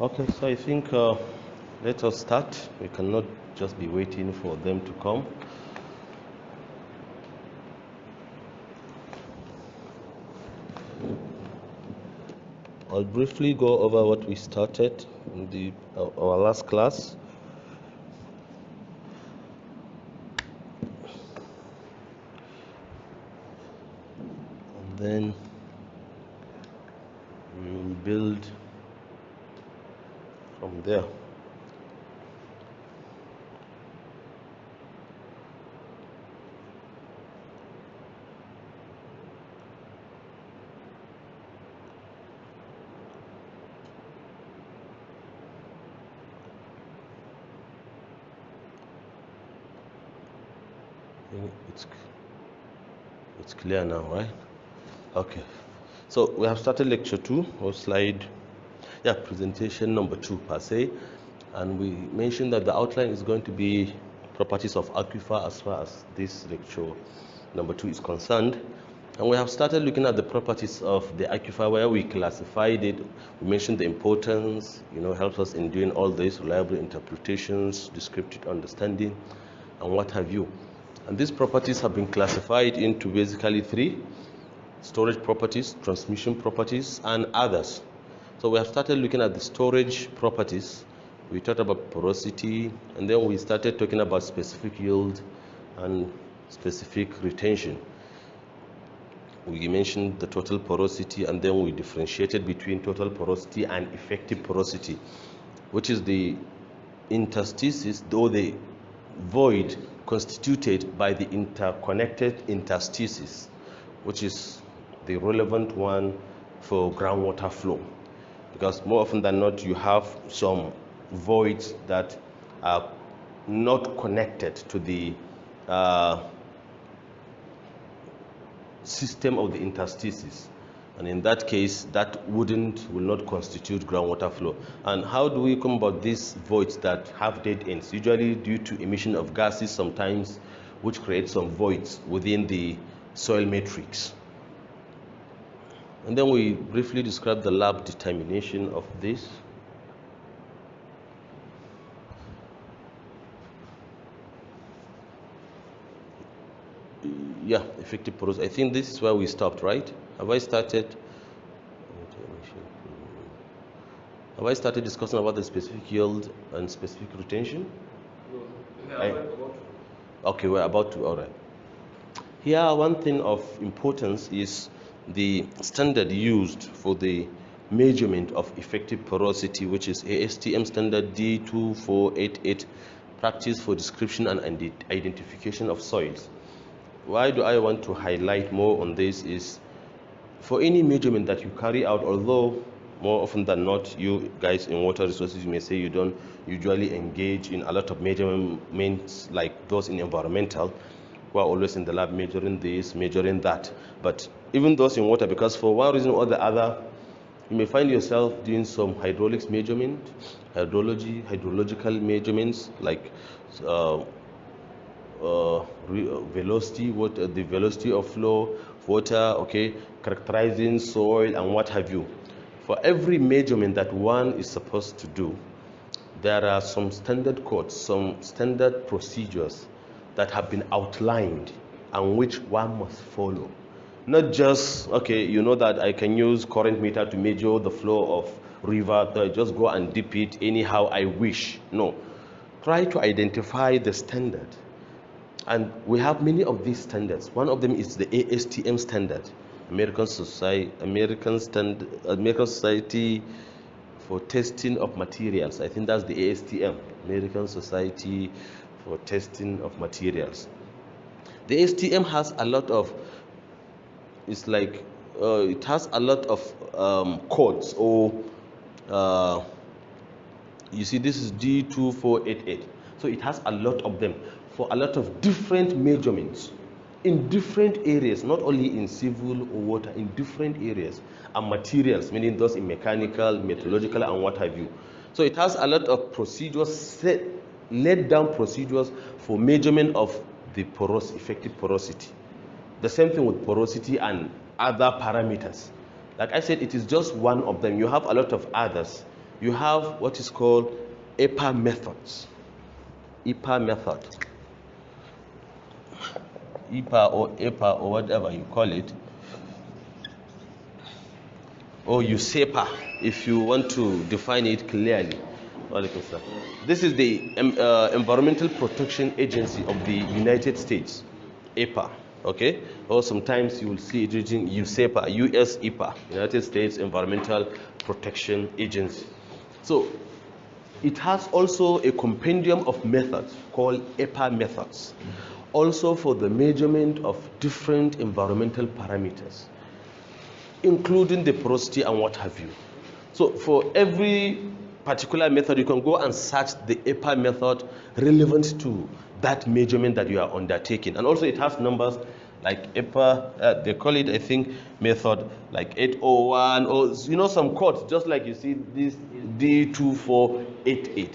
Okay, so I think let us start. We cannot just be waiting for them to come. I'll briefly go over what we started in our last class. And then we will build from there. It's clear now, right? Okay. So we have started lecture 2 or slide, presentation number 2 per se, and we mentioned that the outline is going to be properties of aquifer as far as this lecture number 2 is concerned. And we have started looking at the properties of the aquifer where we classified it. We mentioned the importance, helps us in doing all this, reliable interpretations, descriptive understanding, and what have you. And these properties have been classified into basically 3: storage properties, transmission properties, and others. So we have started looking at the storage properties. We talked about porosity, and then we started talking about specific yield and specific retention. We mentioned the total porosity, and then we differentiated between total porosity and effective porosity, which is the interstices, or the void constituted by the interconnected interstices, which is the relevant one for groundwater flow. Because more often than not, you have some voids that are not connected to the system of the interstices, and in that case that will not constitute groundwater flow. And how do we come about these voids that have dead ends? Usually due to emission of gases sometimes, which creates some voids within the soil matrix. And then we briefly describe the lab determination of this. Effective porosity. I think this is where we stopped, right? Have I started discussing about the specific yield and specific retention? No. Okay, we're about to. All right. Here, one thing of importance is the standard used for the measurement of effective porosity, which is ASTM standard D2488, practice for description and identification of soils. Why do I want to highlight more on this is, for any measurement that you carry out, although more often than not you guys in water resources, you may say you don't usually engage in a lot of measurements like those in environmental, who are always in the lab measuring this, measuring that. But even those in water, because for one reason or the other, you may find yourself doing some hydraulics measurement, hydrological measurements, like velocity, the velocity of flow of water, characterizing soil and what have you. For every measurement that one is supposed to do, there are some standard codes, some standard procedures that have been outlined and which one must follow. Not just, that I can use current meter to measure the flow of river, so I just go and dip it anyhow I wish. No. Try to identify the standard. And we have many of these standards. One of them is the ASTM standard, American Society for Testing of Materials. I think that's the ASTM, American Society for Testing of Materials. The ASTM has a lot of, it has a lot of codes, or you see this is D2488. So it has a lot of them for a lot of different measurements in different areas, not only in civil or water, in different areas, and materials, meaning those in mechanical, metallurgical, and what have you. So it has a lot of procedures, laid down procedures for measurement of the effective porosity. The same thing with porosity and other parameters. Like I said, it is just one of them. You have a lot of others you have what is called EPA methods. EPA method. EPA or EPA or whatever you call it. Or USEPA if you want to define it clearly. This is the Environmental Protection Agency of the United States, EPA. Okay, or sometimes you will see it using USEPA, US EPA, United States Environmental Protection Agency. So it has also a compendium of methods called EPA methods, also for the measurement of different environmental parameters, including the porosity and what have you. So for every particular method, you can go and search the EPA method relevant to that measurement that you are undertaking. And also it has numbers like EPA, they call it, I think, method like 801, or some codes, just like you see this D2488.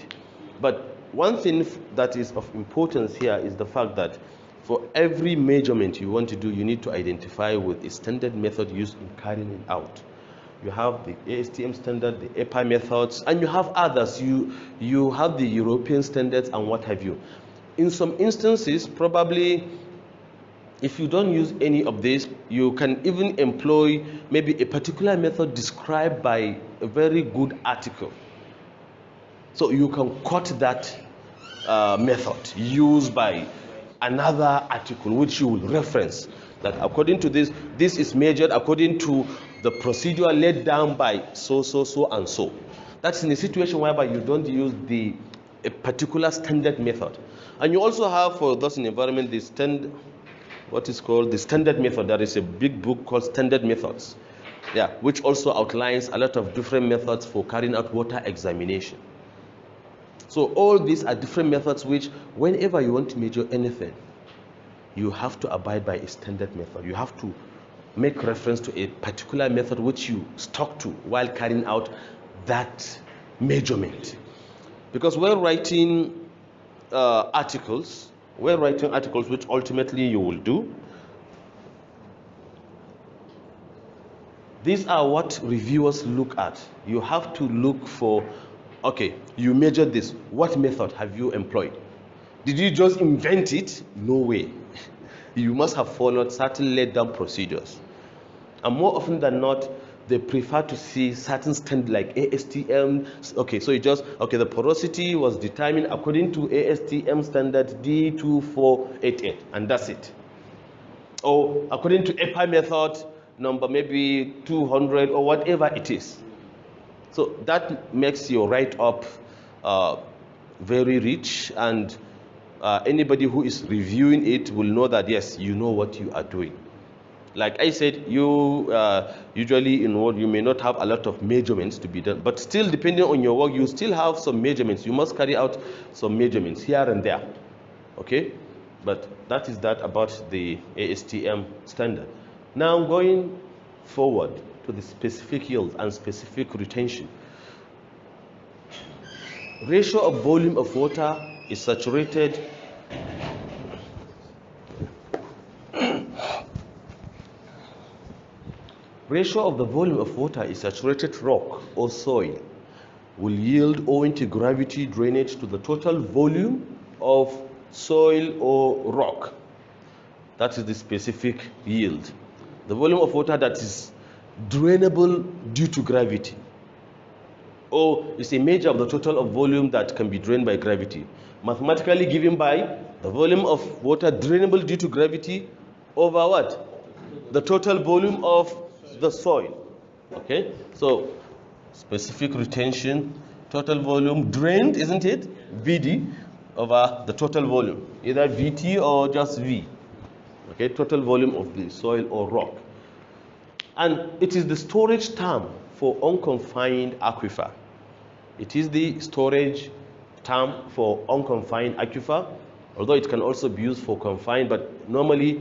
But one thing that is of importance here is the fact that for every measurement you want to do, you need to identify with a standard method used in carrying it out. You have the ASTM standard, the EPA methods, and you have others. You have the European standards and what have you. In some instances, probably, if you don't use any of these, you can even employ maybe a particular method described by a very good article. So you can quote that method used by another article which you will reference, that according to this is measured according to the procedure laid down by so and so. That's in a situation whereby you don't use a particular standard method. And you also have, for those in environment, what is called the standard method. There is a big book called Standard Methods, which also outlines a lot of different methods for carrying out water examination. So all these are different methods which, whenever you want to measure anything, you have to abide by a standard method. You have to make reference to a particular method which you stuck to while carrying out that measurement. Because we're writing articles, which ultimately you will do, these are what reviewers look at. You have to look for, okay, you measured this. What method have you employed? Did you just invent it? No way. You must have followed certain laid down procedures. And more often than not, they prefer to see certain standards like ASTM. Okay, so the porosity was determined according to ASTM standard D2488, and that's it. Or according to EPA method number maybe 200 or whatever it is. So that makes your write-up very rich, and anybody who is reviewing it will know that, yes, you know what you are doing. Like I said, you usually you may not have a lot of measurements to be done, but still, depending on your work, you still have some measurements. You must carry out some measurements here and there. Okay? But that is that about the ASTM standard. Now going forward to the specific yield and specific retention. Ratio of volume of water is saturated ratio of the volume of water is saturated rock or soil will yield, owing to gravity drainage, to the total volume of soil or rock. That is the specific yield. The volume of water that is drainable due to gravity, or is a measure of the total of volume that can be drained by gravity, mathematically given by the volume of water drainable due to gravity over what? The total volume of the soil. Okay, so specific retention, total volume drained, isn't it? VD over the total volume, either VT or just V. Okay, total volume of the soil or rock. And it is the storage term for unconfined aquifer. It is the storage term for unconfined aquifer, although it can also be used for confined, but normally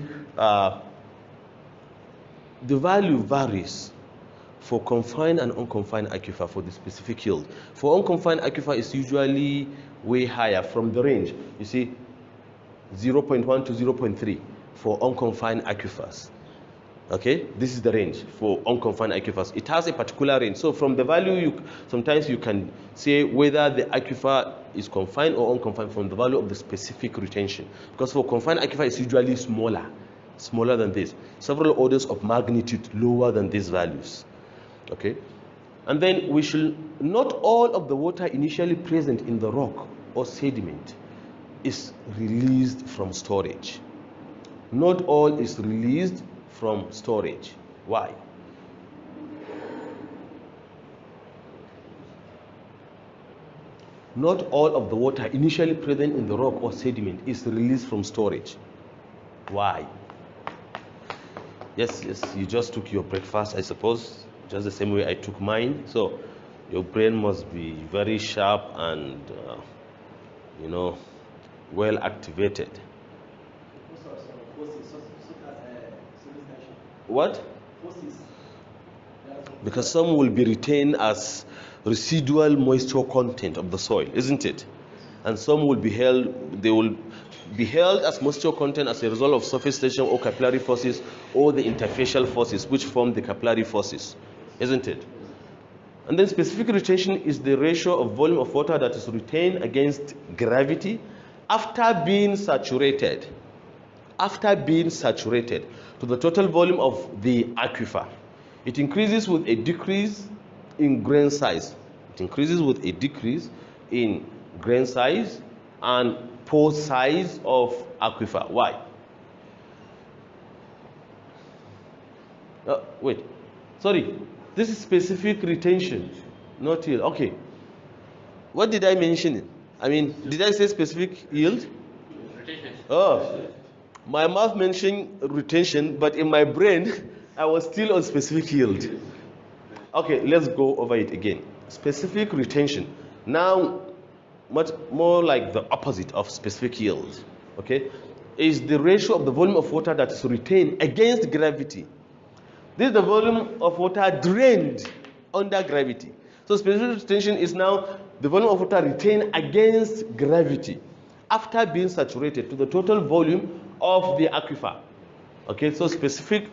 the value varies for confined and unconfined aquifer for the specific yield. For unconfined aquifer, is usually way higher from the range. You see, 0.1 to 0.3 for unconfined aquifers. Okay, this is the range for unconfined aquifers. It has a particular range. So from the value, sometimes you can say whether the aquifer is confined or unconfined from the value of the specific retention. Because for confined aquifer, it's usually smaller than this. Several orders of magnitude lower than these values. Okay, and then we should, not all of the water initially present in the rock or sediment is released from storage. Not all is released from storage. Why? Not all of the water initially present in the rock or sediment is released from storage. Why? Yes, you just took your breakfast, I suppose, just the same way I took mine. So your brain must be very sharp and, well activated. What? Because some will be retained as residual moisture content of the soil, isn't it? And some will be held, they will be held as moisture content as a result of surface tension or capillary forces or the interfacial forces which form the capillary forces, isn't it? And then specific retention is the ratio of volume of water that is retained against gravity after being saturated to the total volume of the aquifer. It increases with a decrease in grain size. And pore size of aquifer. Why? Wait. Sorry. This is specific retention, not yield. Okay. What did I mention? I mean, did I say specific yield? Retention. Oh. My mouth mentioned retention, but in my brain, I was still on specific yield. Okay, let's go over it again. Specific retention. Now, much more like the opposite of specific yield, okay, is the ratio of the volume of water that is retained against gravity. This is the volume of water drained under gravity. So specific retention is now the volume of water retained against gravity after being saturated to the total volume of the aquifer. Okay, so specific,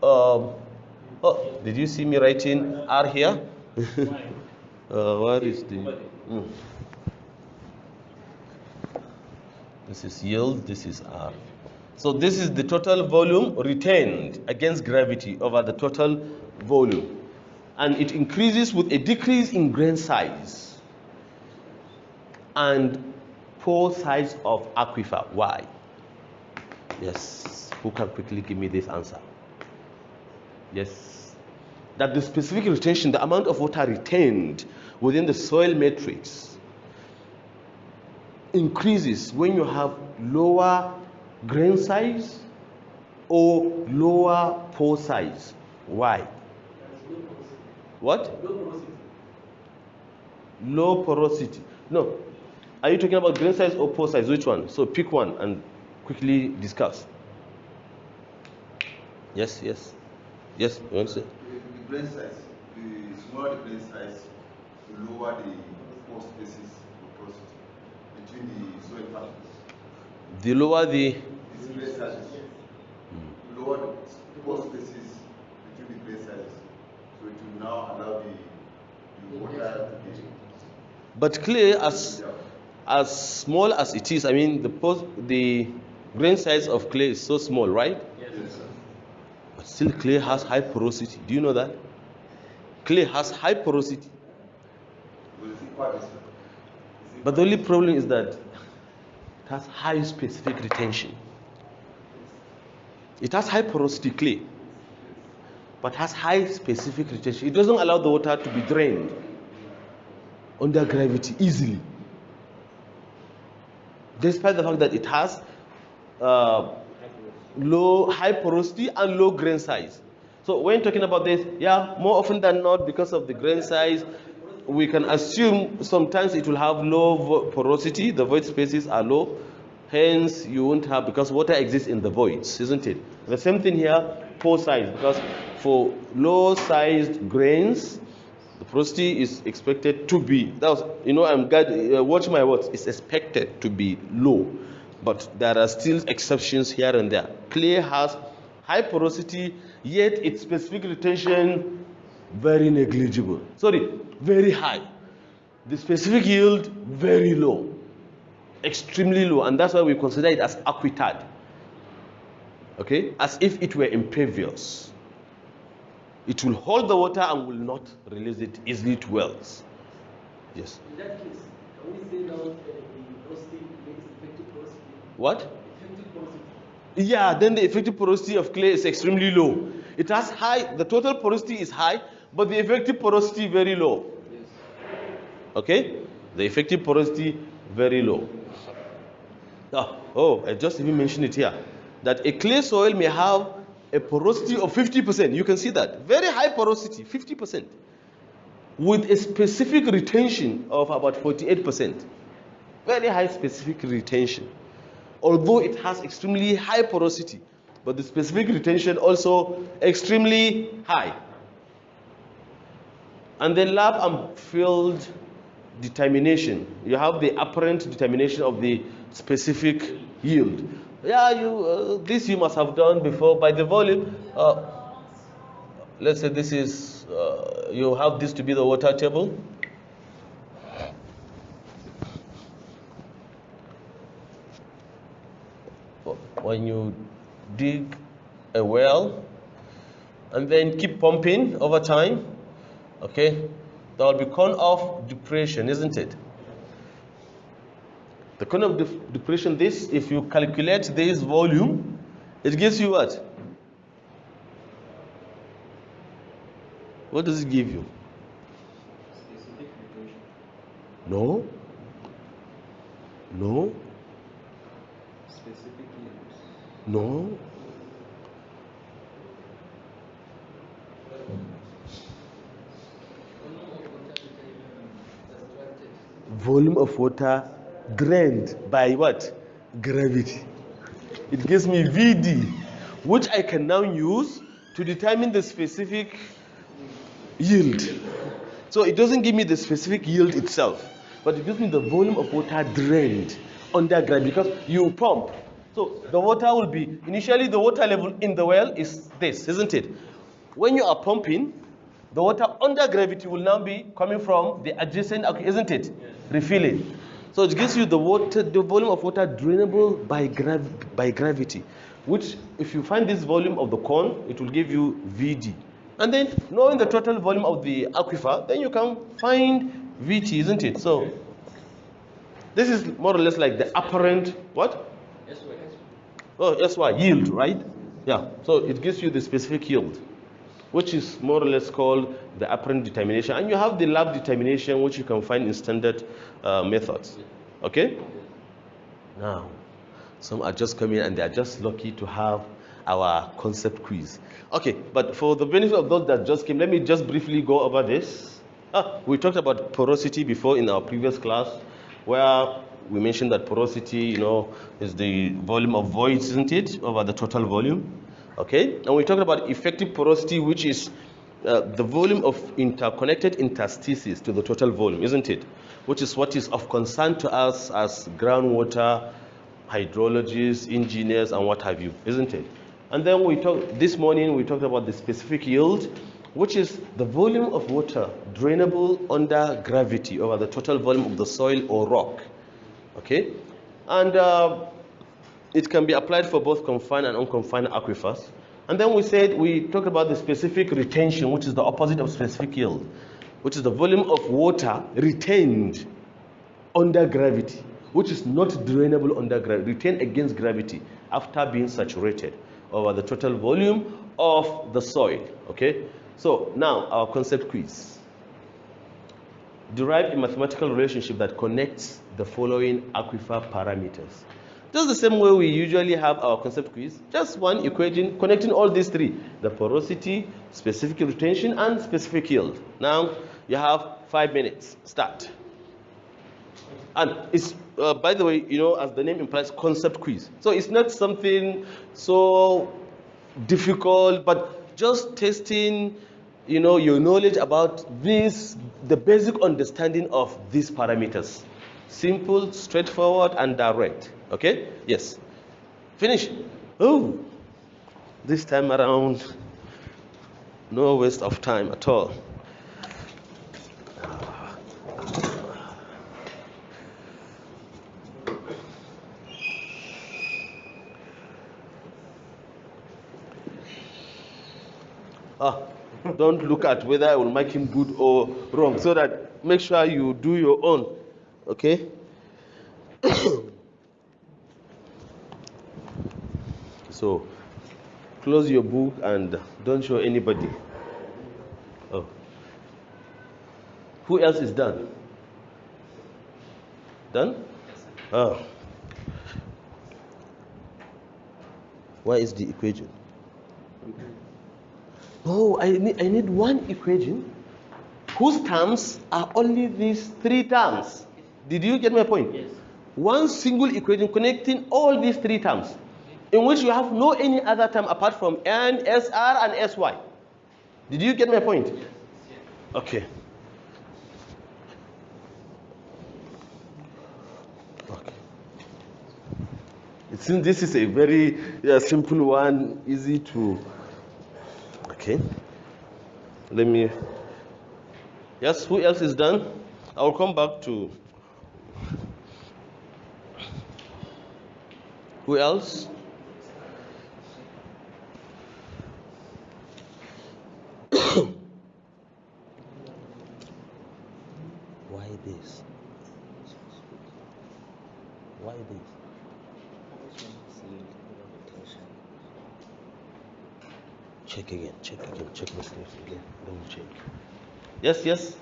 did you see me writing R here? What is the... This is yield, this is R. So this is the total volume retained against gravity over the total volume. And it increases with a decrease in grain size and pore size of aquifer. Why? Yes. Who can quickly give me this answer? Yes. That the specific retention, the amount of water retained within the soil matrix, increases when you have lower grain size or lower pore size. Why? What? Low porosity. No. Are you talking about grain size or pore size? Which one? So pick one and quickly discuss. Yes. You want to say? The grain size. The smaller the grain size, the lower the pore spaces of porosity between the soil particles. The lower the grain sizes, lower the pore spaces between the grain sizes, so it will now allow the water to be. But clay, as small as it is, I mean the grain size of clay is so small, right? Yes, sir. But still clay has high porosity. Do you know that? Clay has high porosity. But the only problem is that it has high specific retention. It has high porosity clay, but has high specific retention. It doesn't allow the water to be drained under gravity easily, despite the fact that it has high porosity and low grain size. So when talking about this, more often than not, because of the grain size, we can assume sometimes it will have low porosity. The void spaces are low, hence you won't have, because water exists in the voids, isn't it? The same thing here, pore size, because for low sized grains, the porosity is expected to be, I'm glad, watch my words, it's expected to be low, but there are still exceptions here and there. Clay has high porosity, yet its specific retention very negligible. Sorry, very high. The specific yield very low, extremely low, and that's why we consider it as aquitard. Okay, as if it were impervious. It will hold the water and will not release it easily to wells. Yes. In that case, can we say now the porosity makes effective porosity? What? Effective porosity. Yeah, then the effective porosity of clay is extremely low. It has high, the total porosity is high, but the effective porosity very low. Yes. Okay? The effective porosity very low. I just even mentioned it here. That a clay soil may have a porosity of 50%. You can see that. Very high porosity, 50%. With a specific retention of about 48%. Very high specific retention. Although it has extremely high porosity, but the specific retention also extremely high. And then lab and field determination. You have the apparent determination of the specific yield. Yeah, this you must have done before by the volume. Let's say this is, you have this to be the water table. When you dig a well and then keep pumping over time, okay, there will be cone of depression, isn't it? The cone of depression, this, if you calculate this volume, it gives you what? What does it give you? Specific retention. No. No. Specific yields. No. Volume of water drained by what? Gravity. It gives me VD, which I can now use to determine the specific yield. So it doesn't give me the specific yield itself, but it gives me the volume of water drained under gravity, because you pump. So the water will be, initially the water level in the well is this, isn't it? When you are pumping, the water under gravity will now be coming from the adjacent, isn't it? Yes. Refilling. So it gives you the volume of water drainable by gravity, which if you find this volume of the cone, it will give you VD. And then knowing the total volume of the aquifer, then you can find VT, isn't it? So this is more or less like the apparent, what? SY. Oh, SY, yield, right? Yeah, so it gives you the specific yield, which is more or less called the apparent determination. And you have the lab determination, which you can find in standard methods. Okay? Now, some are just coming and they are just lucky to have our concept quiz. Okay, but for the benefit of those that just came, let me just briefly go over this. We talked about porosity before in our previous class, where we mentioned that porosity, is the volume of voids, isn't it, over the total volume. Okay, and we talked about effective porosity, which is the volume of interconnected interstices to the total volume, isn't it? Which is what is of concern to us as groundwater hydrologists, engineers, and what have you, isn't it? And then this morning we talked about the specific yield, which is the volume of water drainable under gravity over the total volume of the soil or rock. Okay, and it can be applied for both confined and unconfined aquifers. And then we talked about the specific retention, which is the opposite of specific yield, which is the volume of water retained under gravity, which is not drainable under gravity, retained against gravity after being saturated over the total volume of the soil. Okay, so now our concept quiz. Derive a mathematical relationship that connects the following aquifer parameters. Just the same way we usually have our concept quiz, just one equation connecting all these three: the porosity, specific retention, and specific yield. Now you have 5 minutes. Start. And it's, by the way, as the name implies, concept quiz. So it's not something so difficult, but just testing, your knowledge about this, the basic understanding of these parameters. Simple, straightforward, and direct. Okay? Yes. Finish. Oh. This time around, no waste of time at all. Don't look at whether I will make him good or wrong, so that make sure you do your own. Okay? So, close your book and don't show anybody. Oh. Who else is done? Done? Oh. Where is the equation? No, I need one equation whose terms are only these three terms. Did you get my point? Yes. One single equation connecting all these three terms, in which you have no any other term apart from n, sr, and sy. Did you get my point? Yes. Okay. Okay. It seems this is a very simple one, easy to. Okay. Let me. Yes, who else is done? I will come back to. Who else? Why this? Why this? Check again, check the steps again. Double check. Yes, yes.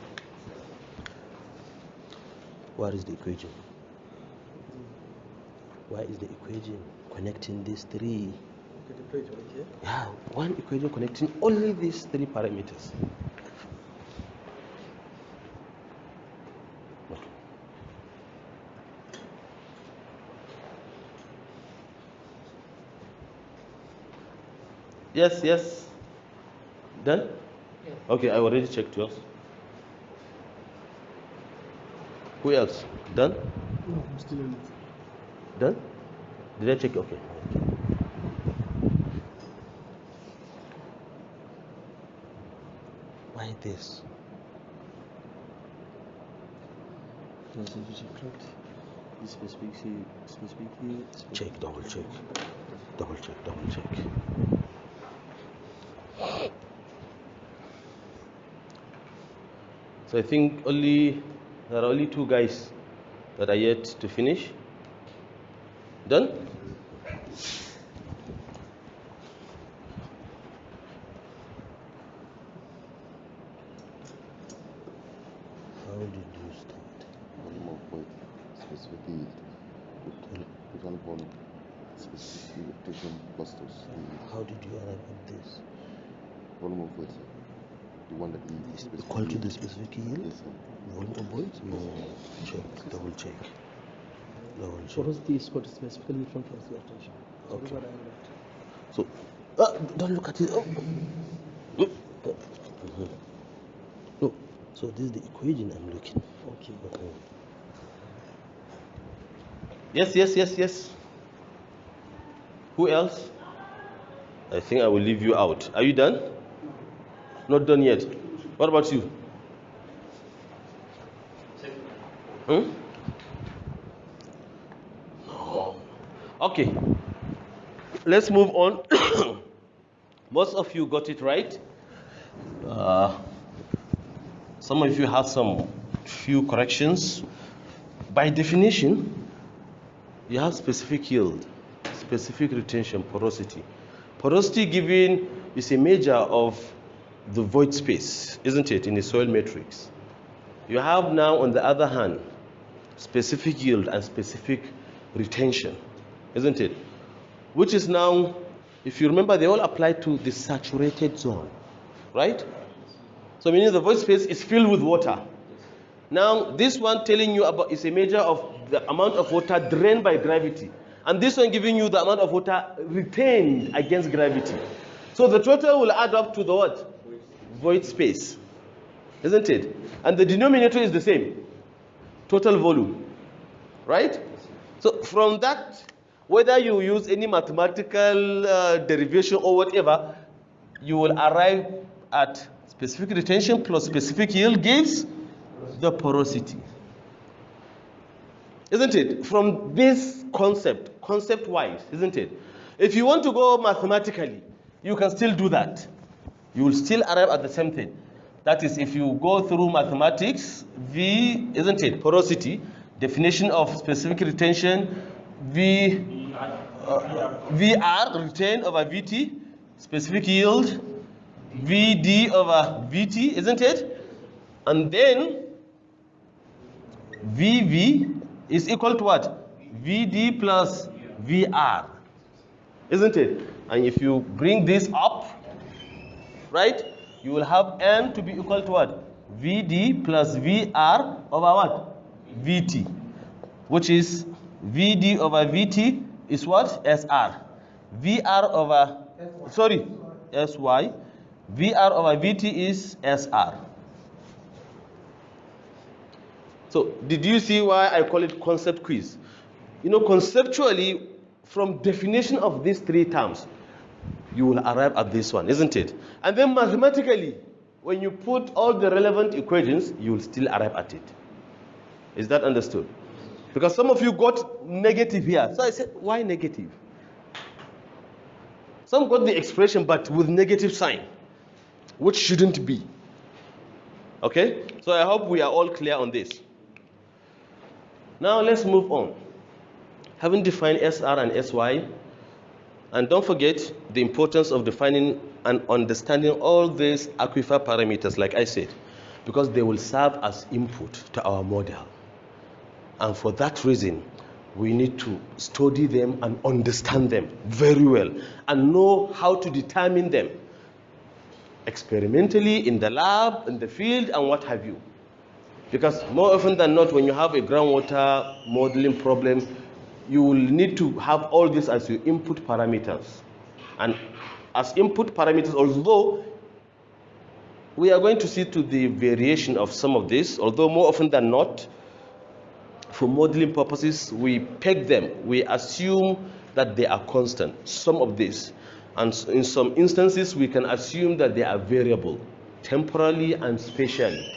What is the equation? Why is the equation connecting these three? Yeah, one equation connecting only these three parameters. Yes, yes. Done? Yes. Okay, I already checked yours. Who else? Done? No, I'm still on it. Done? Did I check? Okay. Why this? Check, double check. Double check, double check. So I think there are only two guys that are yet to finish. Done? How did you start? Volume of void, specific yield. Total volume, specific rotation clusters. How did you arrive at this? Volume of void, sir. The one that is Equal to the specific yield? Yes, sir. Volume of void? No. Check, double check. Double check. Porosity is quite specifically different from the attention. So Okay. this is what I wrote. So, don't look at it. No. So this is the equation I'm looking. Okay. Yes, yes, yes, yes. Who else? I think I will leave you out. Are you done? Not done yet. What about you? Hmm? No. Okay. Let's move on. Most of you got it right. Some of you have some few corrections. By definition, you have specific yield, specific retention, porosity. Porosity given is a measure of the void space, isn't it, in the soil matrix? You have now, on the other hand, specific yield and specific retention, isn't it? Which is now, if you remember, they all apply to the saturated zone, right? So meaning the void space is filled with water. Now, this one telling you about is a measure of the amount of water drained by gravity. And this one giving you the amount of water retained against gravity. So the total will add up to the what? Void space. Isn't it? And the denominator is the same. Total volume. Right? So from that, Whether you use any mathematical derivation or whatever, you will arrive at specific retention plus specific yield gives the porosity. Isn't it? From this concept-wise, isn't it? If you want to go mathematically, you can still do that. You will still arrive at the same thing. That is, if you go through mathematics, V, isn't it? Porosity, definition of specific retention, VR, retain over VT, specific yield, VD over VT, isn't it? And then VV is equal to what? VD plus VR, isn't it? And if you bring this up, right, you will have N to be equal to what? VD plus VR over what? VT, which is VD over VT is what? SR. VR over, sorry, SY. VR over VT is SR. So, did you see why I call it concept quiz? You know, conceptually, from definition of these three terms, you will arrive at this one, isn't it? And then mathematically, when you put all the relevant equations, you will still arrive at it. Is that understood? Because some of you got negative here. So I said, why negative? Some got the expression, but with negative sign, which shouldn't be. Okay? So I hope we are all clear on this. Now let's move on. Having defined SR and SY, and don't forget the importance of defining and understanding all these aquifer parameters, like I said, because they will serve as input to our model. And for that reason, we need to study them and understand them very well and know how to determine them experimentally in the lab, in the field, and what have you. Because more often than not, when you have a groundwater modeling problem, you will need to have all this as your input parameters. And as input parameters, although we are going to see to the variation of some of this, although more often than not, for modeling purposes, we peg them. We assume that they are constant, some of this. And in some instances, we can assume that they are variable, temporally and spatially.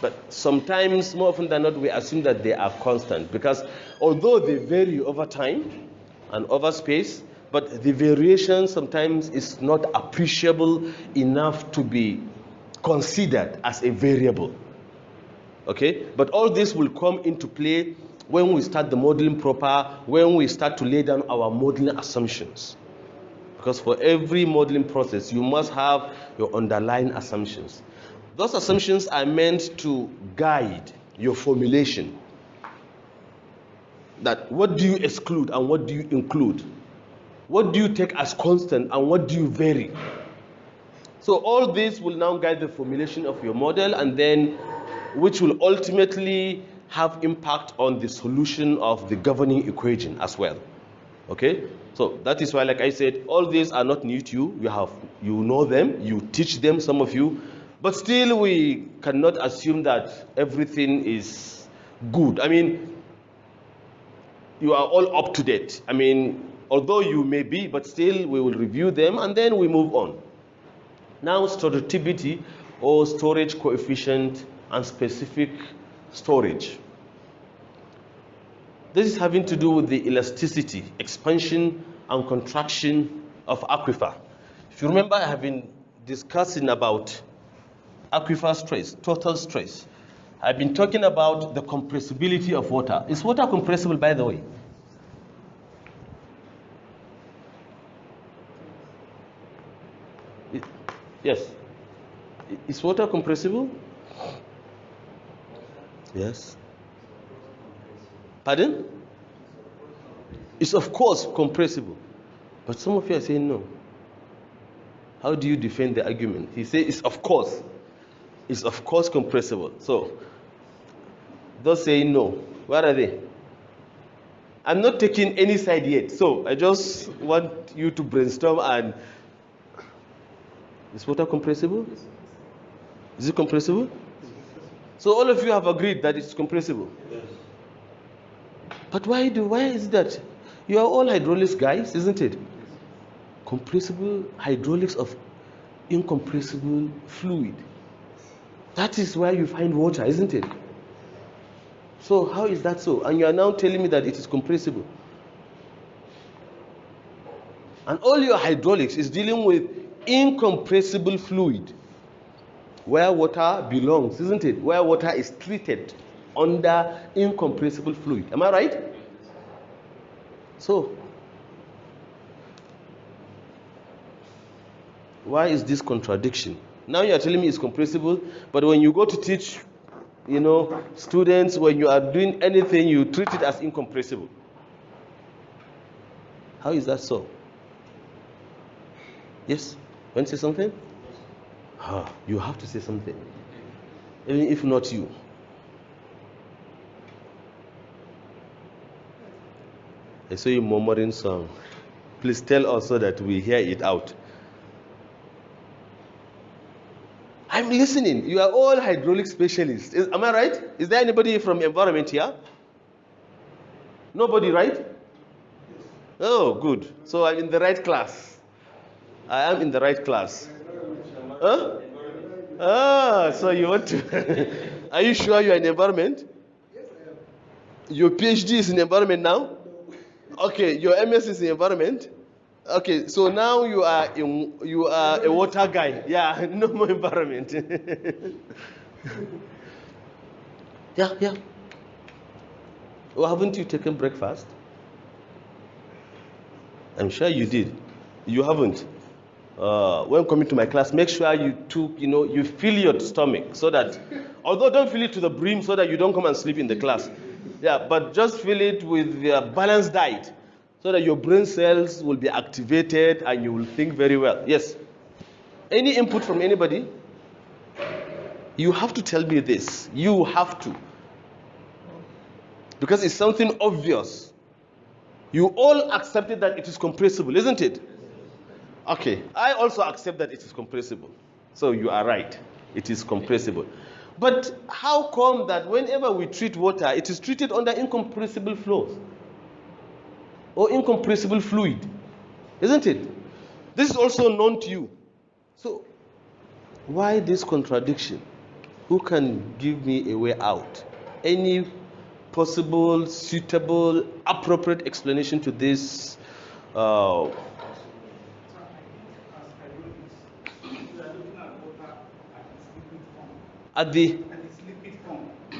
But sometimes, more often than not, we assume that they are constant, because although they vary over time and over space, but the variation sometimes is not appreciable enough to be considered as a variable. Okay? But all this will come into play when we start the modeling proper, when we start to lay down our modeling assumptions. Because for every modeling process, you must have your underlying assumptions. Those assumptions are meant to guide your formulation. That what do you exclude and what do you include? What do you take as constant and what do you vary? So all this will now guide the formulation of your model, and then which will ultimately have impact on the solution of the governing equation as well. Okay? So that is why, like I said, all these are not new to you. You know them, you teach them, some of you. But still, we cannot assume that everything is good. I mean, you are all up to date. I mean, although you may be, but still we will review them and then we move on. Now, storativity or storage coefficient and specific storage. This is having to do with the elasticity, expansion and contraction of aquifer. If you remember, I have been discussing about aquifer stress, total stress. I've been talking about the compressibility of water. Is water compressible, by the way? Yes. Is water compressible? Yes. Pardon? It's of course compressible. But some of you are saying no. How do you defend the argument? He says it's of course. It's of course compressible. So, those saying no, where are they? I'm not taking any side yet. So, I just want you to brainstorm and... Is water compressible? Is it compressible? So, all of you have agreed that it's compressible? Yes. But why is that? You are all hydraulics guys, isn't it? Compressible hydraulics of incompressible fluid. That is where you find water, isn't it? So how is that so? And you are now telling me that it is compressible. And all your hydraulics is dealing with incompressible fluid, where water belongs, isn't it? Where water is treated under incompressible fluid. Am I right? So, why is this contradiction? Now you are telling me it's compressible, but when you go to teach, students, when you are doing anything, you treat it as incompressible. How is that so? Yes? Want to say something? You have to say something. Even if not you. I saw you murmuring some. Please tell us so that we hear it out. I'm listening. You are all hydraulic specialists. Am I right? Is there anybody from environment here? Nobody, right? Oh, good. So I'm in the right class. I am in the right class. Huh? So you want to... Are you sure you are in environment? Yes, I am. Your PhD is in environment now? Okay, your MS is in environment? Okay, so now you are a water guy. Yeah, no more environment. Yeah. Well, haven't you taken breakfast? I'm sure you did. You haven't. When coming to my class, make sure you you fill your stomach so that, although don't fill it to the brim so that you don't come and sleep in the class. Yeah, but just fill it with a balanced diet so that your brain cells will be activated and you will think very well. Yes. Any input from anybody? You have to tell me this. You have to. Because it's something obvious. You all accepted that it is compressible, isn't it? Okay, I also accept that it is compressible. So you are right, it is compressible. But how come that whenever we treat water, it is treated under incompressible flows? Or incompressible fluid? Isn't it? This is also known to you. So, why this contradiction? Who can give me a way out? Any possible, suitable, appropriate explanation to this? At the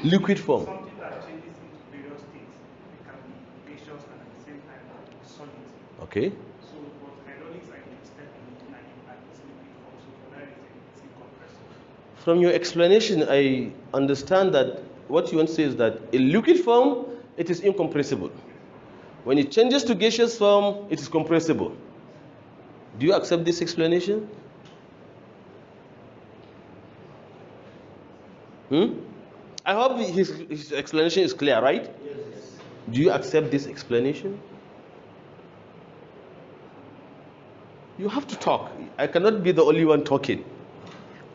liquid form. Something that changes into various states. It can be gaseous and at the same time solid. Okay. So, but hydraulics are in a step in its liquid form. So, for that reason, it's incompressible. From your explanation, I understand that what you want to say is that in liquid form, it is incompressible. When it changes to gaseous form, it is compressible. Do you accept this explanation? I hope his explanation is clear, right? Yes. Do you accept this explanation? You have to talk. I cannot be the only one talking.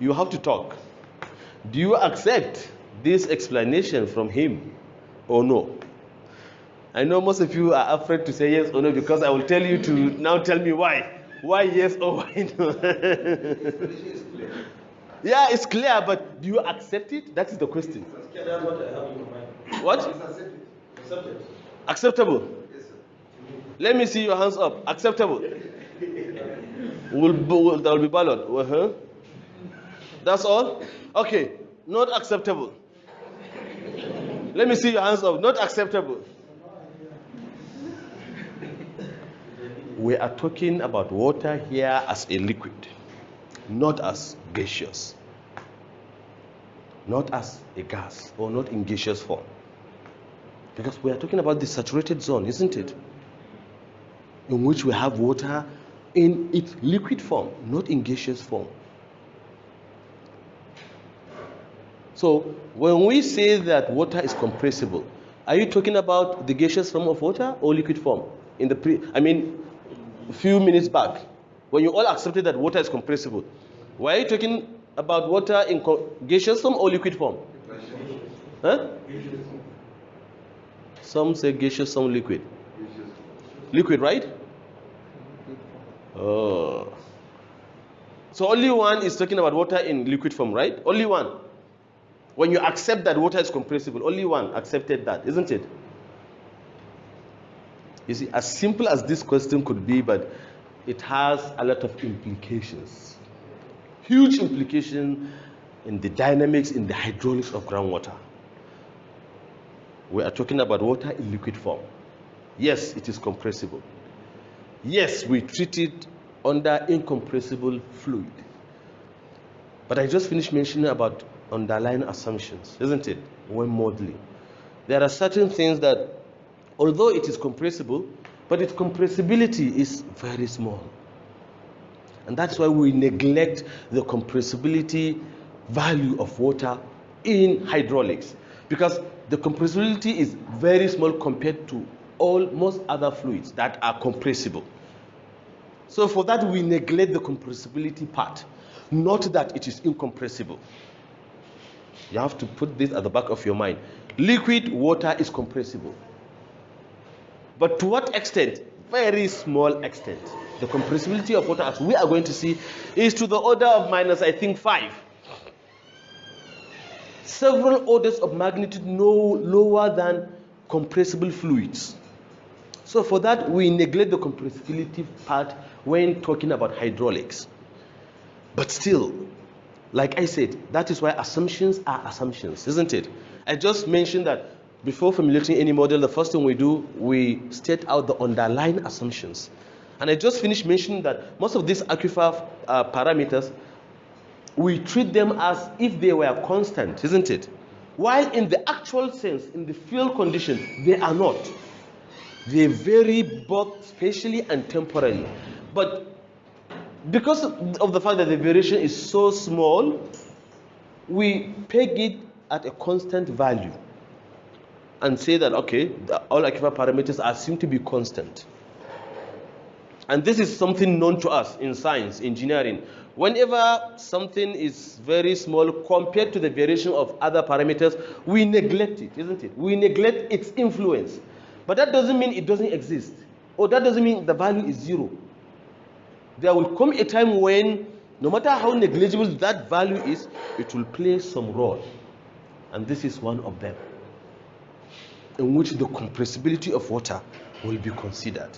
You have to talk. Do you accept this explanation from him or no? I know most of you are afraid to say yes or no because I will tell you to now tell me why. Why yes or why no? Yeah, it's clear, but do you accept it? That is the question. That's what I have in mind. What? Accepted. Acceptable. Yes, sir. Let me see your hands up. Acceptable. That will be ballot. That's all? Okay. Not acceptable. Let me see your hands up. Not acceptable. We are talking about water here as a liquid, not as gaseous, not as a gas, or not in gaseous form. Because we are talking about the saturated zone, isn't it? In which we have water in its liquid form, not in gaseous form. So, when we say that water is compressible, are you talking about the gaseous form of water or liquid form? A few minutes back, when you all accepted that water is compressible, were you talking about water in gaseous form or liquid form? Huh? Some say gaseous, some liquid. Liquid, right? Oh. So only one is talking about water in liquid form, right? Only one. When you accept that water is compressible, only one accepted that, isn't it? You see, as simple as this question could be, but it has a lot of implications. Huge implication in the dynamics, in the hydraulics of groundwater. We are talking about water in liquid form. Yes, it is compressible. Yes, we treat it under incompressible fluid. But I just finished mentioning about underlying assumptions, isn't it? When modeling. There are certain things that, although it is compressible, but its compressibility is very small. And that's why we neglect the compressibility value of water in hydraulics. Because the compressibility is very small compared to most other fluids that are compressible. So for that, we neglect the compressibility part. Not that it is incompressible. You have to put this at the back of your mind. Liquid water is compressible. But to what extent? Very small extent. The compressibility of water, as we are going to see, is to the order of minus, I think, 5. Several orders of magnitude no lower than compressible fluids. So for that, we neglect the compressibility part when talking about hydraulics. But still, like I said, that is why assumptions are assumptions, isn't it? I just mentioned that before formulating any model, the first thing we do, we state out the underlying assumptions. And I just finished mentioning that most of these aquifer parameters, we treat them as if they were constant, isn't it? While in the actual sense, in the field condition, they are not. They vary both spatially and temporally. But because of the fact that the variation is so small, we peg it at a constant value and say that, okay, all aquifer parameters are assumed to be constant. And this is something known to us in science, engineering. Whenever something is very small compared to the variation of other parameters, we neglect it, isn't it? We neglect its influence. But that doesn't mean it doesn't exist. Or that doesn't mean the value is 0. There will come a time when, no matter how negligible that value is, it will play some role. And this is one of them, in which the compressibility of water will be considered.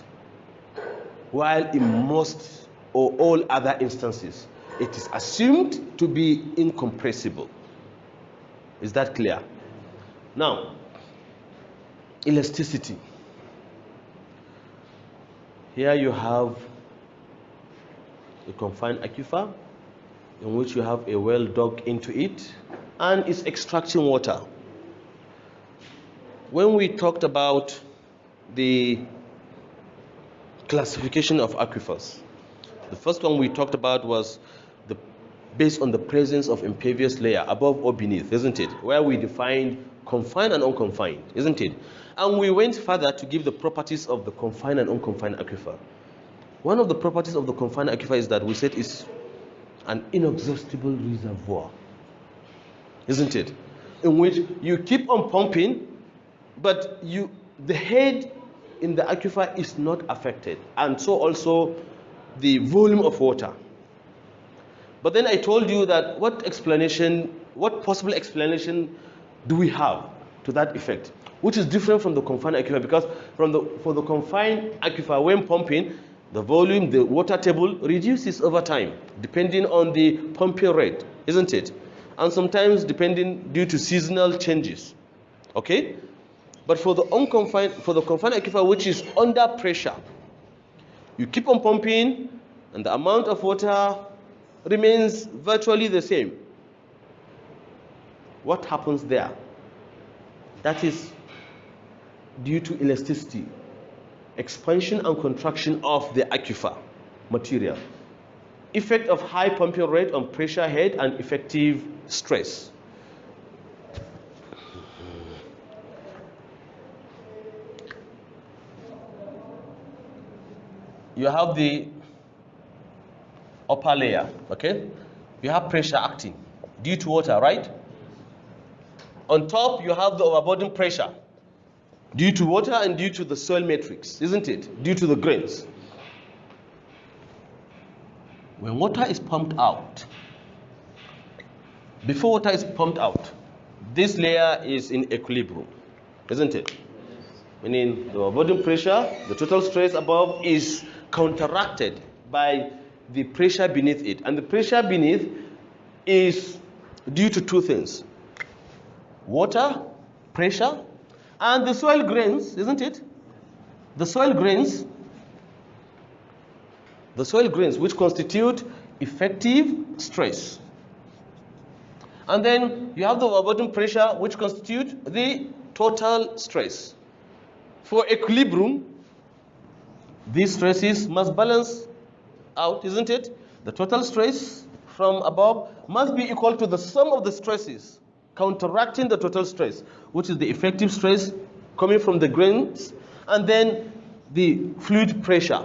While in most or all other instances, it is assumed to be incompressible. Is that clear? Now, elasticity. Here you have a confined aquifer in which you have a well dug into it and it's extracting water. When we talked about the classification of aquifers, the first one we talked about was based on the presence of impervious layer above or beneath, isn't it? Where we defined confined and unconfined, isn't it? And we went further to give the properties of the confined and unconfined aquifer. One of the properties of the confined aquifer is that we said it's an inexhaustible reservoir, isn't it? In which you keep on pumping, but the head in the aquifer is not affected, and so also the volume of water. But then I told you that what possible explanation do we have to that effect, which is different from the confined aquifer, because for the confined aquifer, when pumping, the volume, the water table reduces over time, depending on the pumping rate, isn't it? And sometimes due to seasonal changes. Okay? But for the confined aquifer, which is under pressure, you keep on pumping, and the amount of water remains virtually the same. What happens there? That is due to elasticity, expansion and contraction of the aquifer material, effect of high pumping rate on pressure head, and effective stress. You have the upper layer, okay? You have pressure acting due to water, right? On top, you have the overburden pressure. Due to water and due to the soil matrix, isn't it? Due to the grains. When water is pumped out, before water is pumped out, this layer is in equilibrium, isn't it? Meaning the bottom pressure, the total stress above is counteracted by the pressure beneath it. And the pressure beneath is due to two things: water, pressure, and the soil grains, isn't it? The soil grains which constitute effective stress. And then you have the bottom pressure which constitute the total stress. For equilibrium, these stresses must balance out, isn't it? The total stress from above must be equal to the sum of the stresses counteracting the total stress, which is the effective stress coming from the grains, and then the fluid pressure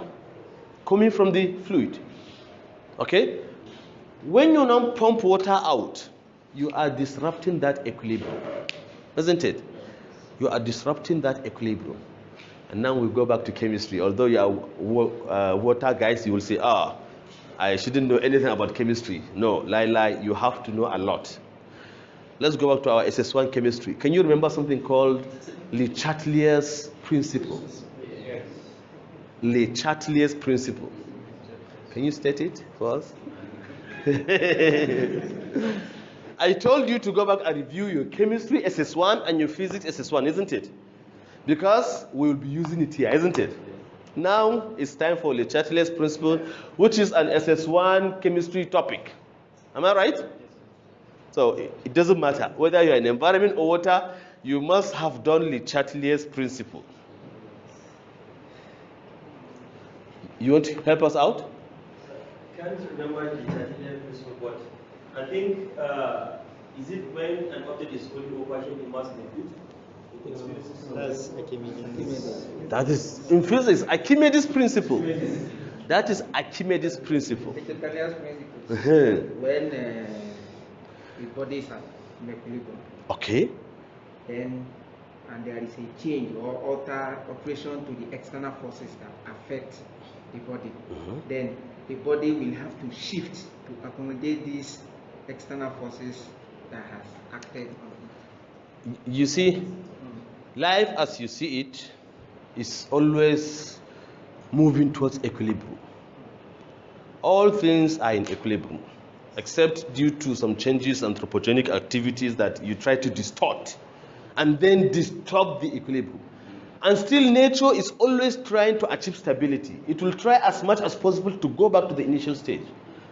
coming from the fluid. Okay? When you now pump water out, you are disrupting that equilibrium, isn't it? You are disrupting that equilibrium. And now we go back to chemistry. Although you are water guys, you will say, I shouldn't know anything about chemistry. No, lie, you have to know a lot. Let's go back to our SS1 chemistry. Can you remember something called Chatlier's Principle? Yes. Chatlier's Principle. Can you state it for us? I told you to go back and review your chemistry SS1 and your physics SS1, isn't it? Because we will be using it here, isn't it? Now it's time for the Chatlier Principle, which is an SS1 chemistry topic. Am I right? So it doesn't matter whether you're in environment or water, you must have done the Chatlier's Principle. You want to help us out? I can't remember the Chatlier Principle, but I think, is it when an object is fully overhead, it must be good? That's Archimedes. That is, in physics, Archimedes Principle. That is Archimedes Principle. The Chatlier Principle. When the body is at equilibrium. Okay. Then, and there is a change or alteration to the external forces that affect the body. Then the body will have to shift to accommodate these external forces that has acted on it. You see, life as you see it is always moving towards equilibrium. All things are in equilibrium, except due to some changes, anthropogenic activities that you try to distort and then disturb the equilibrium. And still nature is always trying to achieve stability. It will try as much as possible to go back to the initial stage,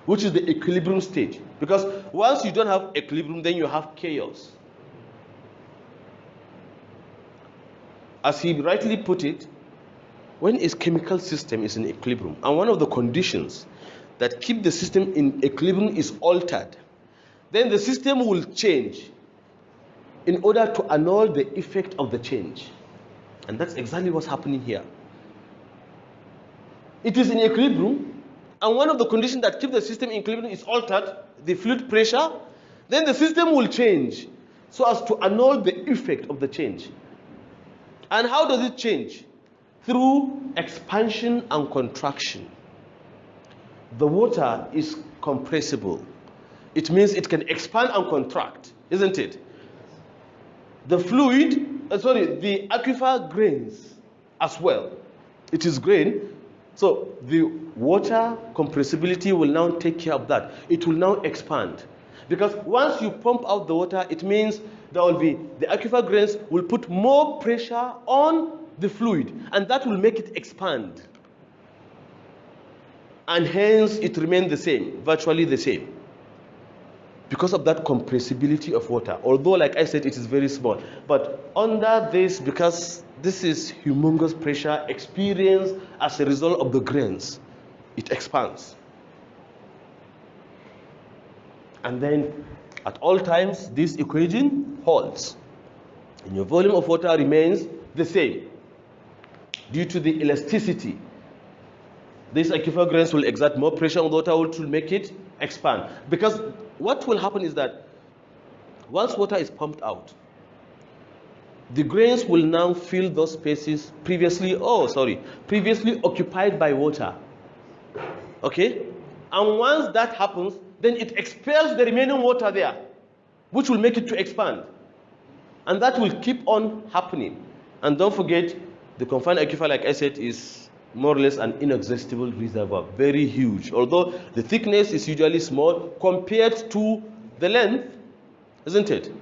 which is the equilibrium stage. Because once you don't have equilibrium, then you have chaos. As he rightly put it, when a chemical system is in equilibrium, and one of the conditions that keep the system in equilibrium is altered, then the system will change in order to annul the effect of the change. And that's exactly what's happening here. It is in equilibrium, and one of the conditions that keep the system in equilibrium is altered, the fluid pressure, then the system will change so as to annul the effect of the change. And how does it change? Through expansion and contraction. The water is compressible. It means it can expand and contract, isn't it? The the aquifer grains as well. It is grain. So the water compressibility will now take care of that. It will now expand. Because once you pump out the water, it means there will be, the aquifer grains will put more pressure on the fluid, and that will make it expand. And hence it remains the same, virtually the same. Because of that compressibility of water. Although, like I said, it is very small. But under this, because this is humongous pressure experienced as a result of the grains, it expands. And then, at all times, this equation holds. And your volume of water remains the same due to the elasticity. These aquifer grains will exert more pressure on the water, which will make it expand. Because what will happen is that once water is pumped out, the grains will now fill those spaces previously occupied by water. Okay? And once that happens, then it expels the remaining water there, which will make it to expand. And that will keep on happening. And don't forget, the confined aquifer, like I said, is more or less an inexhaustible reservoir, very huge. Although the thickness is usually small compared to the length, isn't it?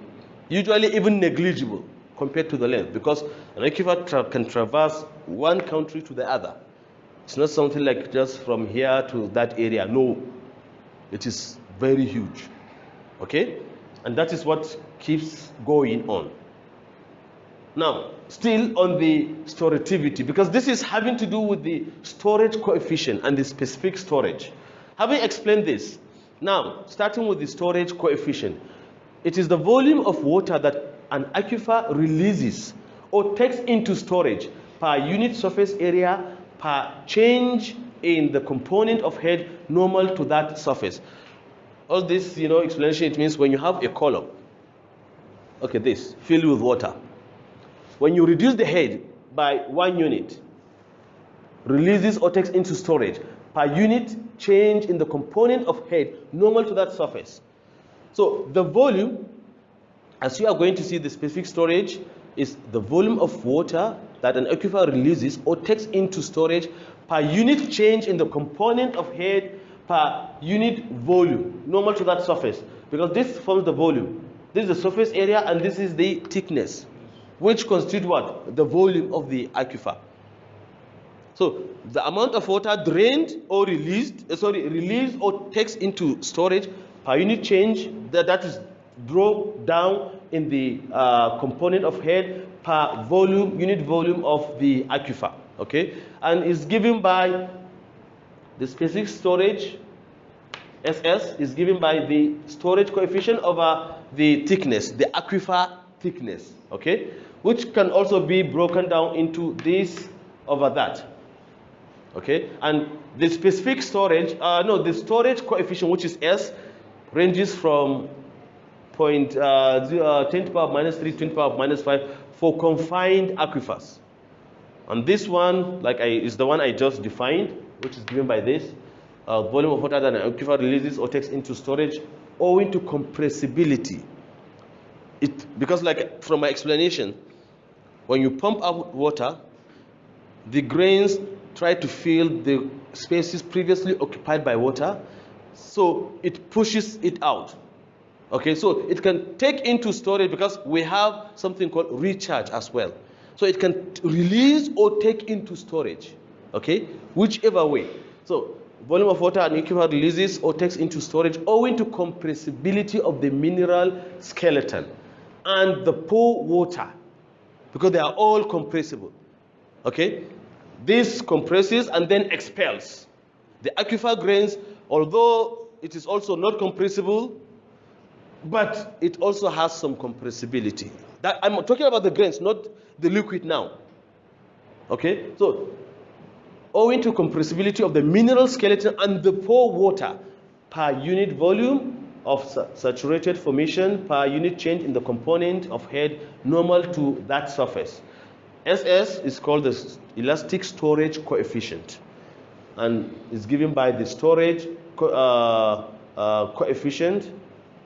Usually even negligible compared to the length, because an aquifer can traverse one country to the other. It's not something like just from here to that area. No, it is very huge. Okay? And that is what keeps going on. Now, still on the storativity, because this is having to do with the storage coefficient and the specific storage. Having explained this, now, starting with the storage coefficient, it is the volume of water that an aquifer releases or takes into storage per unit surface area per change in the component of head normal to that surface. All this, explanation, it means when you have a column, okay, this, filled with water. When you reduce the head by 1 unit, releases or takes into storage per unit change in the component of head normal to that surface. So the volume, as you are going to see, the specific storage is the volume of water that an aquifer releases or takes into storage per unit change in the component of head per unit volume normal to that surface. Because this forms the volume. This is the surface area and this is the thickness, which constitute what? The volume of the aquifer. So the amount of water drained or released or takes into storage per unit change, that is drop down in the component of head per unit volume of the aquifer. Okay, and is given by the specific storage. SS is given by the storage coefficient over the thickness, the aquifer thickness. Okay, which can also be broken down into this over that. Okay, and the specific storage, the storage coefficient, which is S, ranges from 10 to the power minus 3, 10 to the power minus 5 for confined aquifers. And this one, is the one I just defined, which is given by this. Volume of water that an aquifer releases or takes into storage owing to compressibility. Because from my explanation, when you pump out water, the grains try to fill the spaces previously occupied by water, so it pushes it out. Okay, so it can take into storage because we have something called recharge as well. So it can release or take into storage, okay, whichever way. So volume of water an aquifer releases or takes into storage owing to compressibility of the mineral skeleton and the pore water, because they are all compressible. Okay, this compresses and then expels. The aquifer grains, although it is also not compressible, but it also has some compressibility. That I'm talking about the grains, not the liquid now. Okay, so owing to compressibility of the mineral skeleton and the pore water per unit volume of saturated formation per unit change in the component of head normal to that surface. SS is called the elastic storage coefficient and is given by the storage coefficient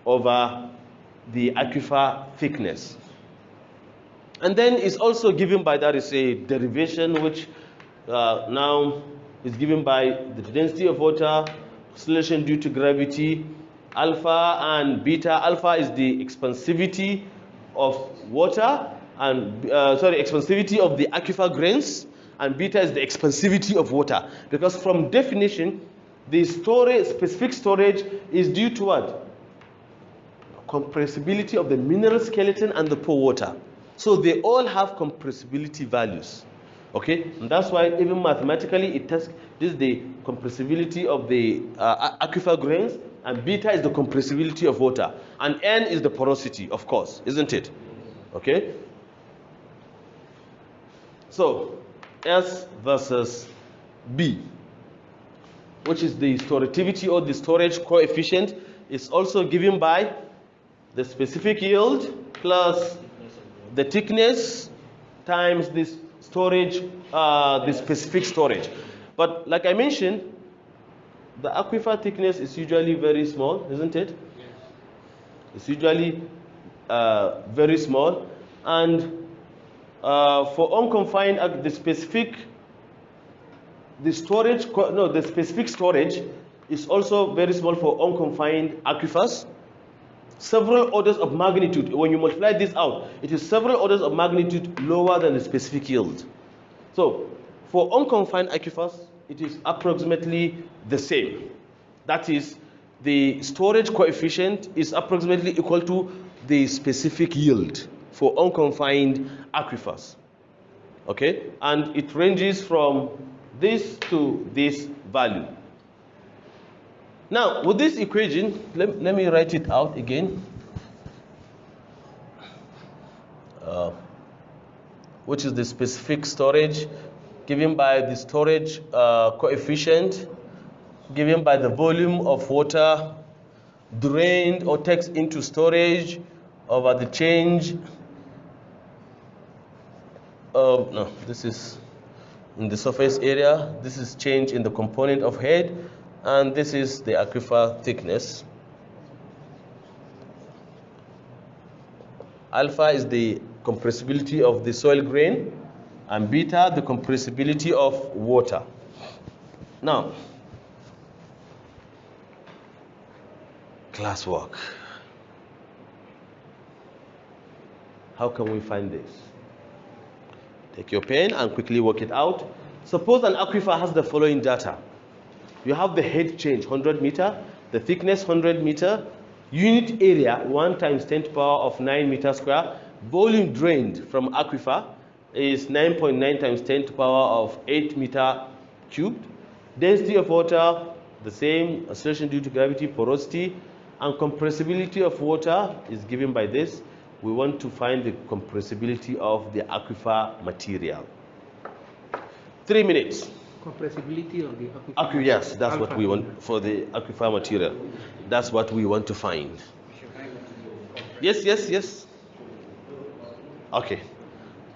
over the aquifer thickness. And then it's also given by, that is a derivation which now is given by the density of water, oscillation due to gravity, alpha and beta. Alpha is the expansivity of water, and expansivity of the aquifer grains, and beta is the expansivity of water. Because from definition, the specific storage is due to what? Compressibility of the mineral skeleton and the pore water. So they all have compressibility values. Okay, and that's why even mathematically it tests this is the compressibility of the aquifer grains, and beta is the compressibility of water, and N is the porosity, of course, isn't it? Okay. So S versus B, which is the storativity or the storage coefficient, is also given by the specific yield plus the thickness times this storage, the specific storage. But like I mentioned, the aquifer thickness is usually very small, isn't it? It's usually very small, and for unconfined, the specific storage is also very small for unconfined aquifers. Several orders of magnitude, when you multiply this out, it is several orders of magnitude lower than the specific yield. So for unconfined aquifers, it is approximately the same. That is, the storage coefficient is approximately equal to the specific yield for unconfined aquifers. Okay, and it ranges from this to this value. Now, with this equation, let me write it out again, which is the specific storage given by the storage coefficient given by the volume of water drained or takes into storage over the change of, no, this is in the surface area, this is change in the component of head, and this is the aquifer thickness. Alpha is the compressibility of the soil grain, and beta the compressibility of water. Now, classwork. How can we find this? Take your pen and quickly work it out. Suppose an aquifer has the following data. You have the head change 100 meter, the thickness 100 meter, unit area 1 times 10 to the power of 9 meters square, volume drained from aquifer is 9.9 times 10 to the power of 8 meter cubed, density of water the same, acceleration due to gravity, porosity, and compressibility of water is given by this. We want to find the compressibility of the aquifer material. 3 minutes. Compressibility of the aquifer. Yes, that's what we want for the aquifer material. That's what we want to find. Yes. Okay.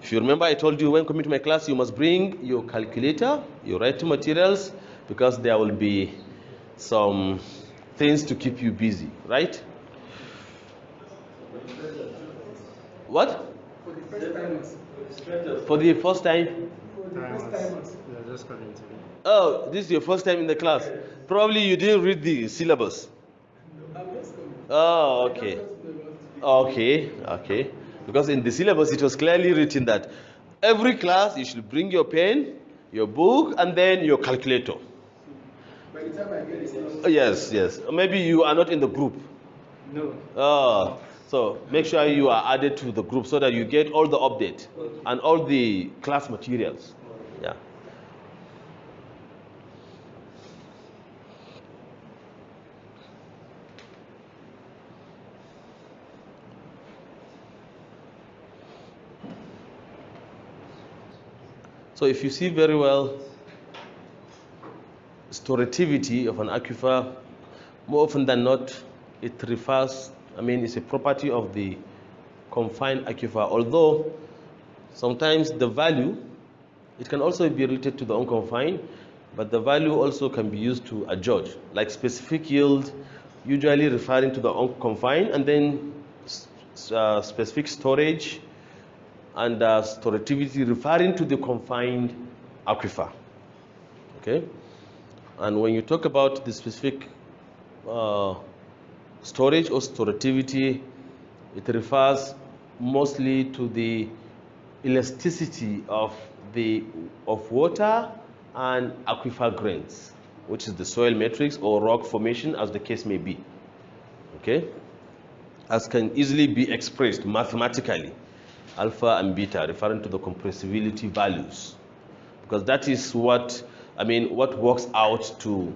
If you remember, I told you when coming to my class, you must bring your calculator, your writing materials, because there will be some things to keep you busy, right? What? For the first timers. For the first time? For the first timers. Just coming to me. Oh, this is your first time in the class. Probably you didn't read the syllabus. I'm just coming. Oh, okay. Okay. Because in the syllabus it was clearly written that every class you should bring your pen, your book, and then your calculator. By the time I get this, Yes. Maybe you are not in the group. no. Oh, so make sure you are added to the group so that you get all the update and all the class materials. Yeah. So if you see very well, storativity of an aquifer, more often than not, it refers, it's a property of the confined aquifer, although sometimes the value, it can also be related to the unconfined, but the value also can be used to adjudge, like specific yield, usually referring to the unconfined, and then specific storage, and storativity referring to the confined aquifer. Okay? And when you talk about the specific storage or storativity, it refers mostly to the elasticity of water and aquifer grains, which is the soil matrix or rock formation, as the case may be. Okay? As can easily be expressed mathematically, alpha and beta, referring to the compressibility values, because that is what works out to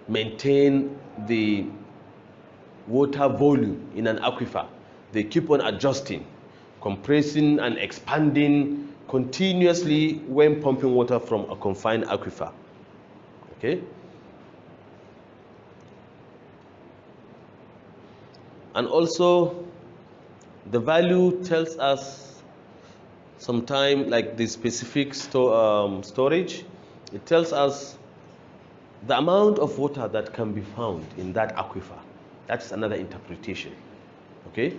maintain the water volume in an aquifer. They keep on adjusting, compressing and expanding continuously when pumping water from a confined aquifer. Okay? And also, the value tells us sometime like the specific storage. It tells us the amount of water that can be found in that aquifer. That's another interpretation. Okay?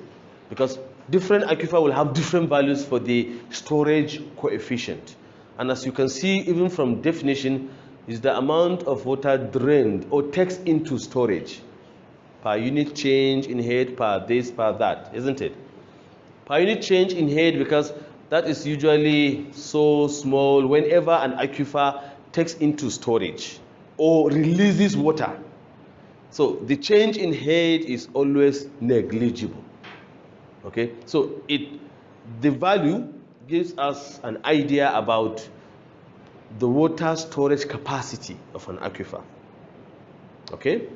Because different aquifer will have different values for the storage coefficient. And as you can see, even from definition, is the amount of water drained or takes into storage per unit change in head, per this, per that, isn't it? Per unit change in head, because that is usually so small whenever an aquifer takes into storage or releases water. So the change in head is always negligible. Okay, so the value gives us an idea about the water storage capacity of an aquifer. Okay,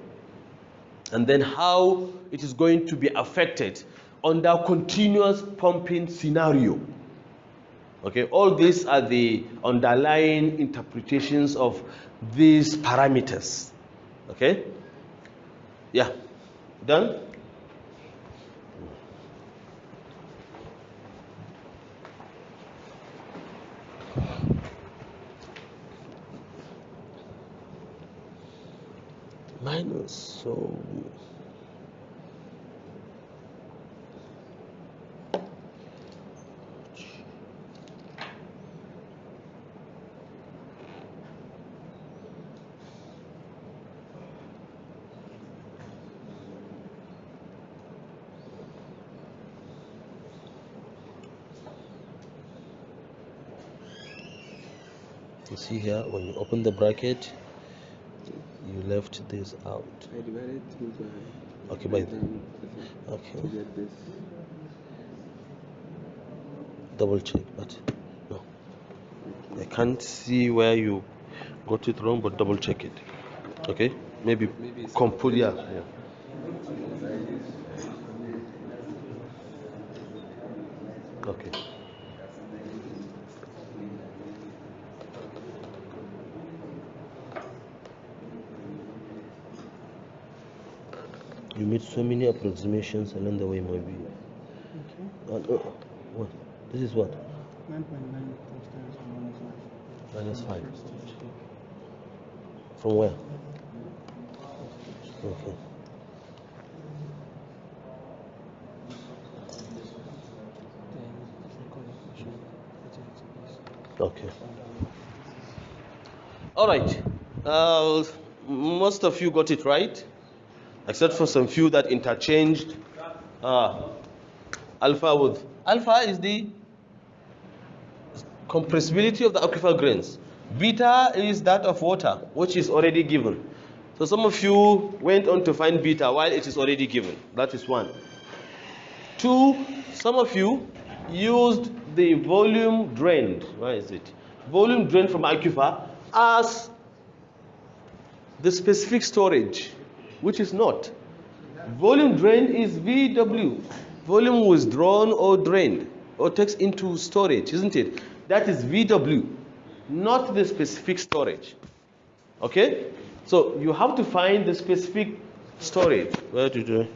and then how it is going to be affected under continuous pumping scenario. Okay, all these are the underlying interpretations of these parameters. Okay, yeah, done? Minus, so you see here, when you open the bracket, you left this out. I divided through by. Okay, by okay. To get this. Double check, but no, I can't see where you got it wrong, but double check it. Okay, maybe compute, yeah. Okay. You made so many approximations along the way, maybe. Okay. What? This is what? 9.9 minus 5. From where? Okay. Okay. All right. Most of you got it right, except for some few that interchanged alpha with alpha is the compressibility of the aquifer grains. Beta is that of water, which is already given. So some of you went on to find beta while it is already given. That is one. Two, some of you used the volume drained. Where is it? Volume drained from aquifer as the specific storage, which is not. Volume drained is VW. Volume withdrawn or drained or takes into storage, isn't it? That is VW, not the specific storage. Okay? So you have to find the specific storage. Where did you?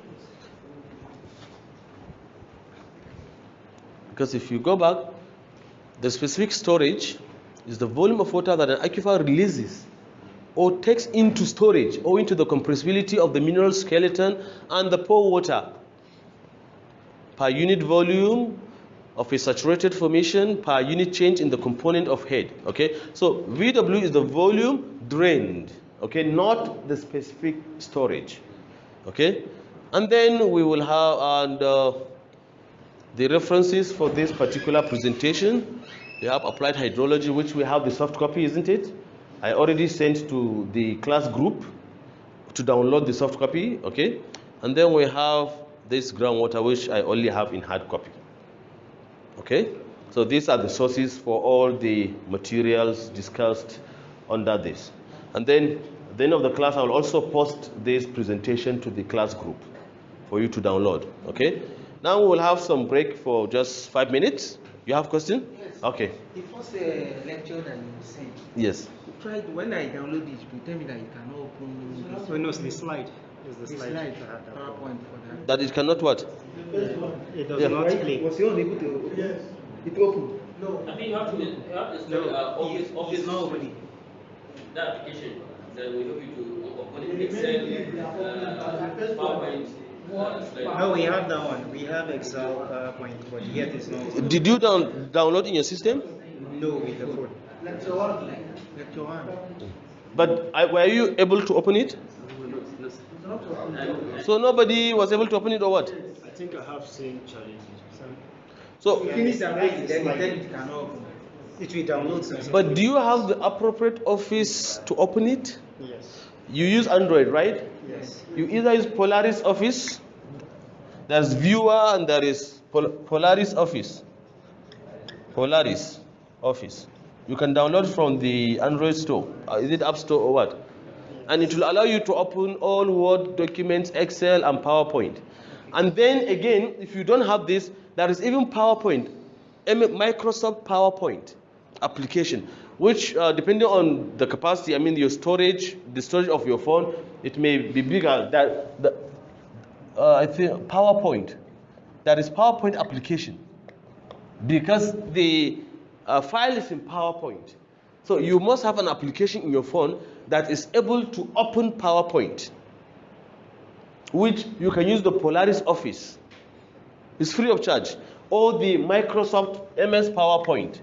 Because if you go back, the specific storage is the volume of water that an aquifer releases or takes into storage owing to the compressibility of the mineral skeleton and the pore water per unit volume of a saturated formation per unit change in the component of head. Okay, so VW is the volume drained, okay, not the specific storage. Okay, and then we will have the references for this particular presentation. We have applied hydrology, which we have the soft copy, isn't it? I already sent to the class group to download the soft copy. Okay, and then we have this groundwater, which I only have in hard copy. Okay, so these are the sources for all the materials discussed under this. And then at the end of the class, I will also post this presentation to the class group for you to download. Okay, now we will have some break for just 5 minutes. You have question? Yes. Okay. The first lecture that you sent. Yes. Tried when I download this, you tell me that you cannot open this. Oh, no, it's the slide. It's the slide. PowerPoint for that. That it cannot what? It does Yeah. not click. Was you unable to open? Yes. It opened. No. I think you have to install office nobody. the application that will help you to open Excel, PowerPoint. No, we have that one. We have Excel, PowerPoint, but yet it's not. Did you download in your system? No, with the phone. Lecture 1. Lecture 1. But were you able to open it? So nobody was able to open it or what? I think I have same challenges. So, Finish and write it, then it cannot open. It will download something. but do you have the appropriate office to open it? Yes. You use Android, right? Yes. You either use Polaris Office, there's Viewer, and there is Polaris Office. Polaris Office. You can download from the Android store. Is it App Store or what? And it will allow you to open all Word documents, Excel, and PowerPoint. And then again, if you don't have this, there is even PowerPoint, Microsoft PowerPoint application, which depending on the capacity, I mean your storage, the storage of your phone, it may be bigger. I think PowerPoint, that is PowerPoint application, because the file is in PowerPoint. So you must have an application in your phone that is able to open PowerPoint, which you can use the Polaris Office. It's free of charge. Or the Microsoft MS PowerPoint,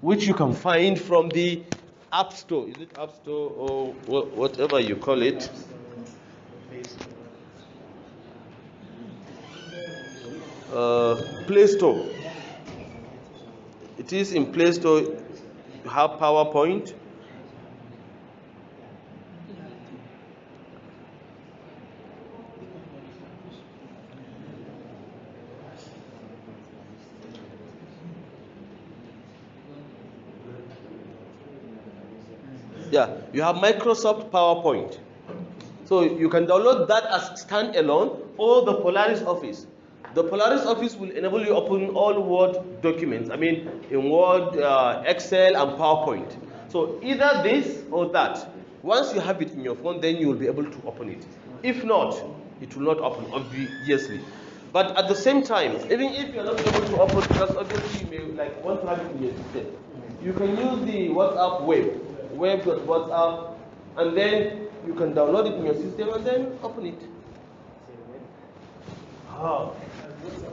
which you can find from the App Store. Is it App Store or whatever you call it? Play Store. It is in Play Store. You have PowerPoint. Yeah, you have Microsoft PowerPoint. So you can download that as standalone or the Polaris Office. The Polaris Office will enable you to open all Word documents. I mean, in Word, Excel, and PowerPoint. So either this or that. Once you have it in your phone, then you will be able to open it. If not, it will not open, obviously. But at the same time, even if you're not able to open, because obviously you may want to have it in your system, you can use the WhatsApp web.whatsapp, and then you can download it in your system and then open it. Oh,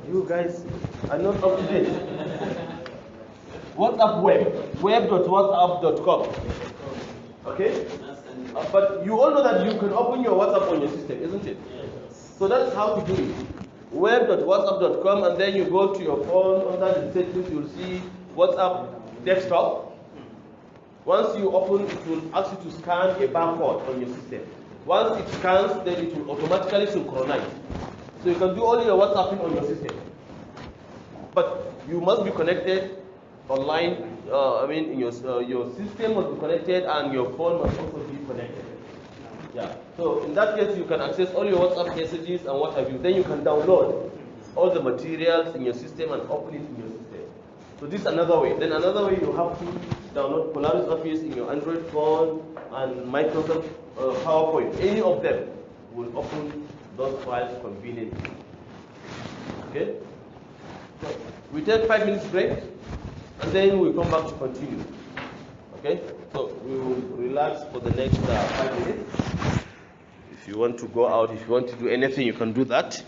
you guys are not up to date. WhatsApp web.whatsapp.com. Okay? But you all know that you can open your WhatsApp on your system, isn't it? So that's how to do it. Web.whatsapp.com, and then you go to your phone, under the settings you'll see WhatsApp desktop. Once you open, it will ask you to scan a barcode on your system. Once it scans, then it will automatically synchronize. So you can do all your WhatsApping on your system. But you must be connected online. In your system must be connected, and your phone must also be connected. Yeah. So in that case, you can access all your WhatsApp messages and what have you. Then you can download all the materials in your system and open it in your system. So this is another way. Then another way, you have to download Polaris Office in your Android phone and Microsoft PowerPoint. Any of them will open those files conveniently. Okay? So we take 5 minutes break, and then we come back to continue. Okay? So we will relax for the next 5 minutes. If you want to go out, if you want to do anything, you can do that.